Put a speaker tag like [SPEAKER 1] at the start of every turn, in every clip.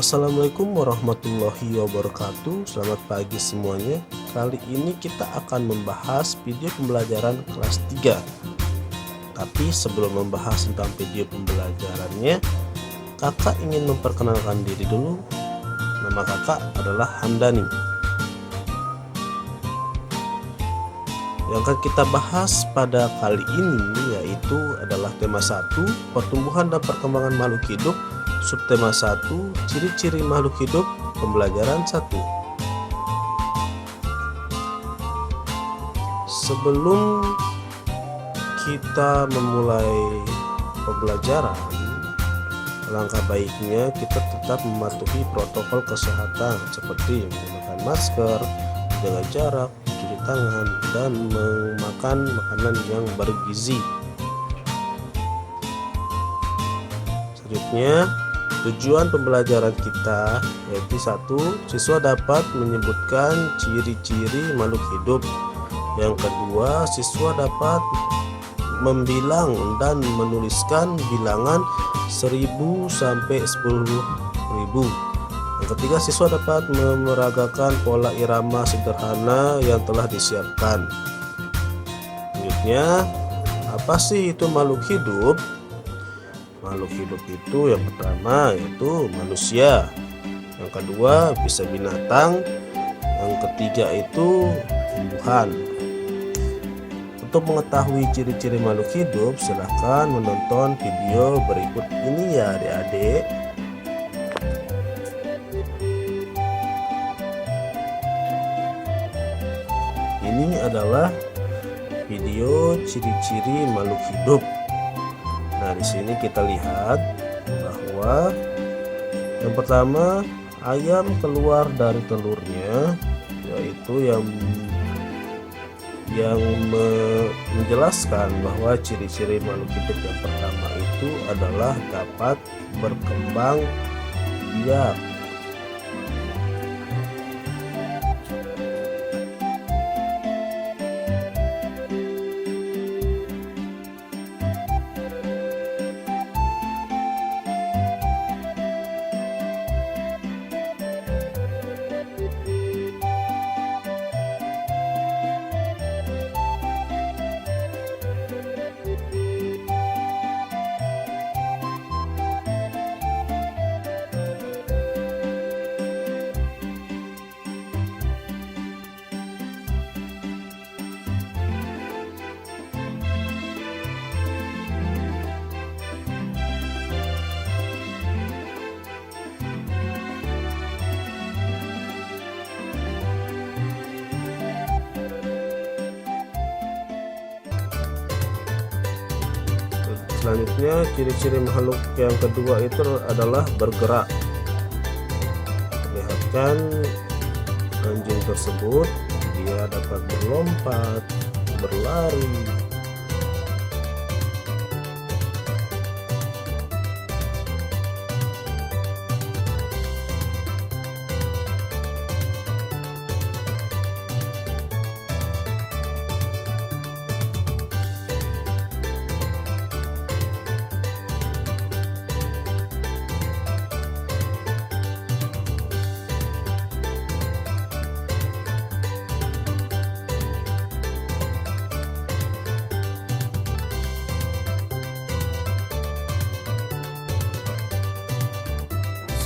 [SPEAKER 1] Assalamualaikum warahmatullahi wabarakatuh. Selamat pagi semuanya. Kali ini kita akan membahas video pembelajaran kelas 3. Tapi sebelum membahas tentang video pembelajarannya, kakak ingin memperkenalkan diri dulu. Nama kakak adalah Hamdani. Yang akan kita bahas pada kali ini yaitu adalah tema 1, pertumbuhan dan perkembangan makhluk hidup. Subtema 1, ciri-ciri makhluk hidup, pembelajaran 1. Sebelum kita memulai pembelajaran, langkah baiknya kita tetap mematuhi protokol kesehatan seperti menggunakan masker, jaga jarak, cuci tangan, dan memakan makanan yang bergizi. Selanjutnya, tujuan pembelajaran kita yaitu 1. Siswa dapat menyebutkan ciri-ciri makhluk hidup. Yang kedua, siswa dapat membilang dan menuliskan bilangan 1000 sampai 10.000. Yang ketiga, siswa dapat memeragakan pola irama sederhana yang telah disiapkan. Selanjutnya, apa sih itu makhluk hidup? Makhluk hidup itu yang pertama yaitu manusia, yang kedua bisa binatang, yang ketiga itu tumbuhan. Untuk mengetahui ciri-ciri makhluk hidup, silahkan menonton video berikut ini ya adik-adik. Ini adalah video ciri-ciri makhluk hidup. Nah, di sini kita lihat bahwa yang pertama, ayam keluar dari telurnya, yaitu yang menjelaskan bahwa ciri-ciri makhluk hidup yang pertama itu adalah dapat berkembang biak. Selanjutnya, ciri-ciri makhluk yang kedua itu adalah bergerak. Lihatkan anjing tersebut, dia dapat berlompat, berlari.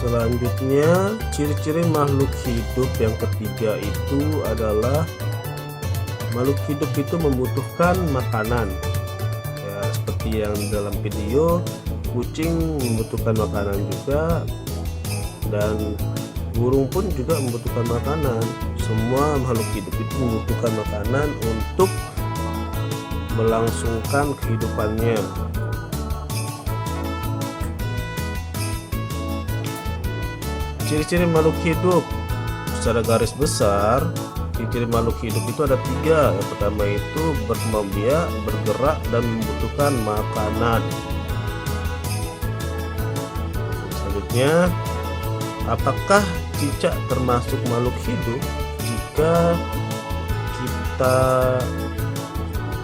[SPEAKER 1] Selanjutnya, ciri-ciri makhluk hidup yang ketiga itu adalah makhluk hidup itu membutuhkan makanan. Ya, seperti yang dalam video, kucing membutuhkan makanan juga, dan burung pun juga membutuhkan makanan. Semua makhluk hidup itu membutuhkan makanan untuk melangsungkan kehidupannya. Ciri-ciri makhluk hidup secara garis besar, ciri-ciri makhluk hidup itu ada 3. Yang pertama itu berkembang biak, bergerak, dan membutuhkan makanan. Selanjutnya, apakah cicak termasuk makhluk hidup? Jika kita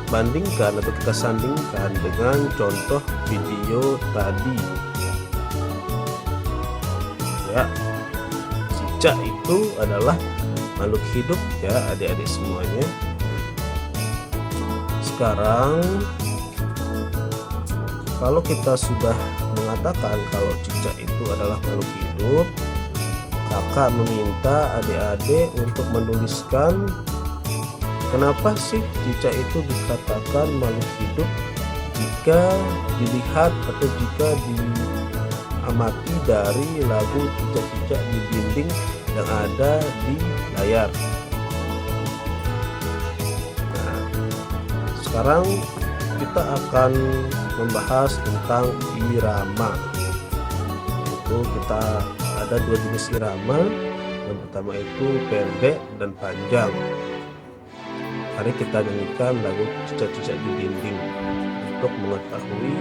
[SPEAKER 1] bandingkan atau kita sandingkan dengan contoh video tadi. ya. Cicak itu adalah makhluk hidup ya adik-adik semuanya. Sekarang kalau kita sudah mengatakan kalau cicak itu adalah makhluk hidup, kakak meminta adik-adik untuk menuliskan kenapa sih cicak itu dikatakan makhluk hidup jika dilihat atau jika diamati dari lagu cicak-cicak di dinding yang ada di layar. Nah, sekarang kita akan membahas tentang irama. Itu kita ada dua jenis irama. Yang pertama itu pendek dan panjang. Mari kita nyanyikan lagu cicak-cicak di dinding untuk mengetahui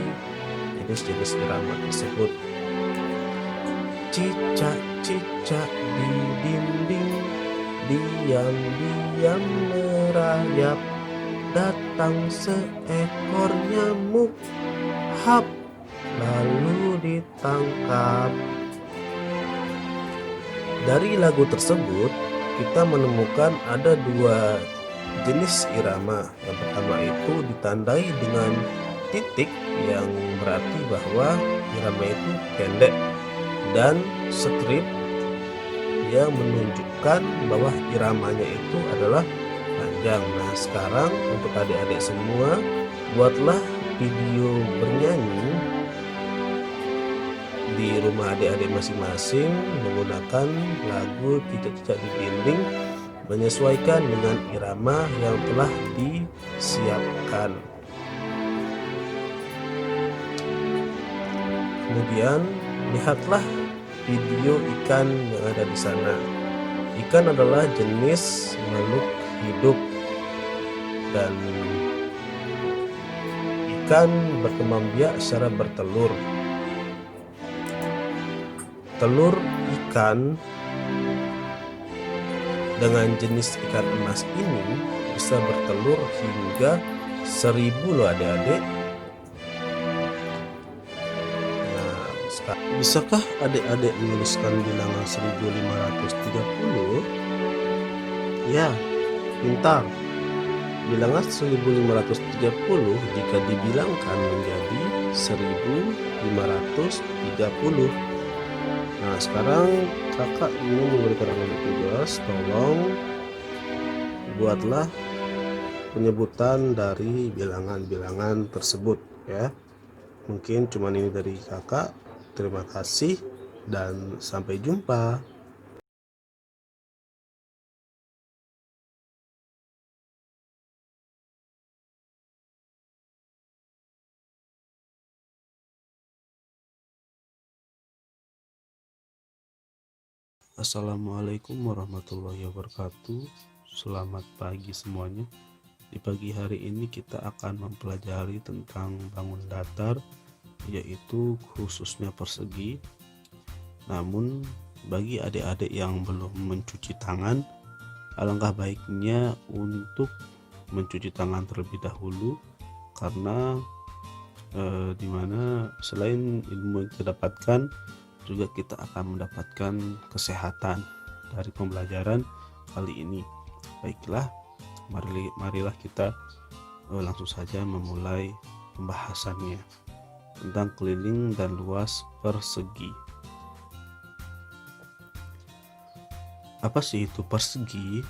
[SPEAKER 1] jenis-jenis irama tersebut. Cicak-cicak di dinding diam-diam merayap, datang seekor nyamuk, hap, lalu ditangkap. Dari lagu tersebut kita menemukan ada dua jenis irama. Yang pertama itu ditandai dengan titik yang berarti bahwa irama itu pendek, dan strip yang menunjukkan bahwa iramanya itu adalah panjang. Nah, sekarang untuk adik-adik semua, buatlah video bernyanyi di rumah adik-adik masing-masing menggunakan lagu cicak-cicak di dinding menyesuaikan dengan irama yang telah disiapkan. Kemudian lihatlah video ikan yang ada di sana. Ikan adalah jenis makhluk hidup dan ikan berkembang biak secara bertelur. Telur ikan dengan jenis ikan emas ini bisa bertelur hingga 1000 loh adik-adik. Bisakah adik-adik menuliskan bilangan 1530? Ya, pintar. Bilangan 1530 jika dibilangkan menjadi 1530. Nah, sekarang kakak ingin memberikan adik tugas, tolong buatlah penyebutan dari bilangan-bilangan tersebut ya. Mungkin cuma ini dari kakak. Terima kasih dan sampai jumpa. Assalamualaikum warahmatullahi wabarakatuh. Selamat pagi semuanya. Di pagi hari ini kita akan mempelajari tentang bangun datar, yaitu khususnya persegi. Namun bagi adik-adik yang belum mencuci tangan, alangkah baiknya untuk mencuci tangan terlebih dahulu, karena dimana selain ilmu yang kita dapatkan, juga kita akan mendapatkan kesehatan dari pembelajaran kali ini. Baiklah, marilah kita langsung saja memulai pembahasannya tentang keliling dan luas persegi. Apa sih itu persegi?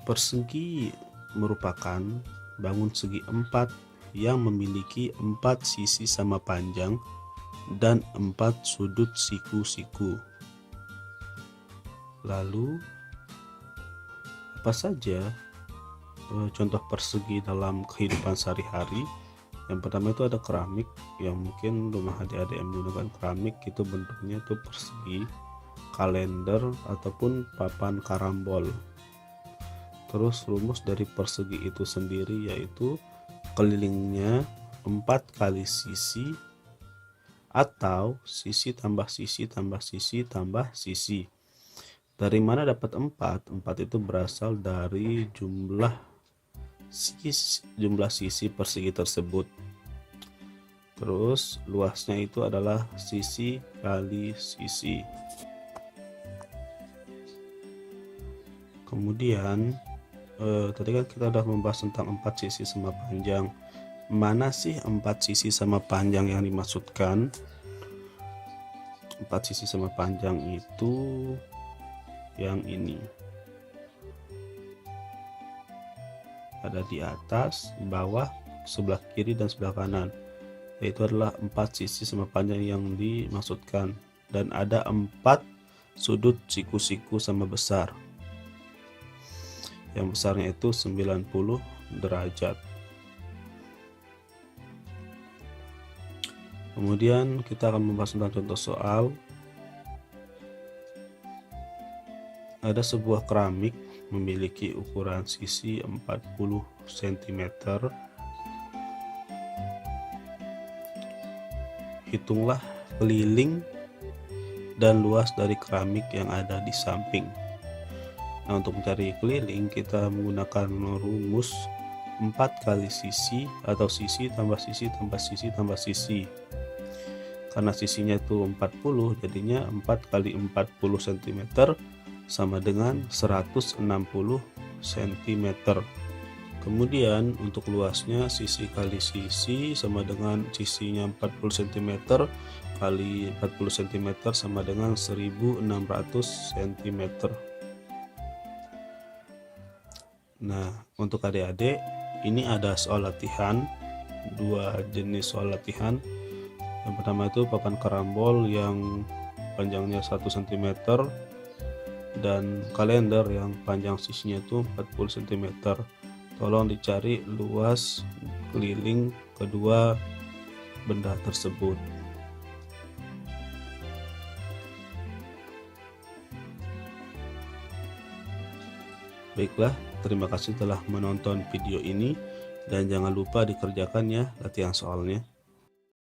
[SPEAKER 1] Persegi merupakan bangun segi 4 yang memiliki 4 sisi sama panjang dan 4 sudut siku-siku. Lalu apa saja contoh persegi dalam kehidupan sehari-hari? Yang pertama itu ada keramik, yang mungkin rumah adik-adik yang menggunakan keramik itu bentuknya itu persegi, kalender ataupun papan karambol. Terus rumus dari persegi itu sendiri yaitu kelilingnya 4 kali sisi atau sisi tambah sisi tambah sisi tambah sisi. Dari mana dapat 4? 4 itu berasal dari jumlah sisi persegi tersebut. Terus luasnya itu adalah sisi kali sisi. Kemudian tadi kan kita udah membahas tentang 4 sisi sama panjang. Mana sih 4 sisi sama panjang yang dimaksudkan? 4 sisi sama panjang itu yang ini. Ada di atas, bawah, sebelah kiri dan sebelah kanan. Yaitu adalah 4 sisi sama panjang yang dimaksudkan, dan ada 4 sudut siku-siku sama besar. Yang besarnya itu 90 derajat. Kemudian kita akan membahas tentang contoh soal. Ada sebuah keramik memiliki ukuran sisi 40 cm. Hitunglah keliling dan luas dari keramik yang ada di samping. Nah, untuk mencari keliling kita menggunakan rumus 4 kali sisi atau sisi tambah sisi tambah sisi tambah sisi. Karena sisinya itu 40, jadinya 4 kali 40 cm sama dengan 160 cm. Kemudian untuk luasnya sisi kali sisi sama dengan sisinya 40 cm kali 40 cm sama dengan 1600 cm. Nah, untuk adik-adik, ini ada soal latihan, 2 jenis soal latihan. Yang pertama itu papan karambol yang panjangnya 1 cm dan kalender yang panjang sisinya itu 40 cm. Tolong dicari luas keliling kedua benda tersebut. Baiklah, terima kasih telah menonton video ini dan jangan lupa dikerjakan ya latihan soalnya.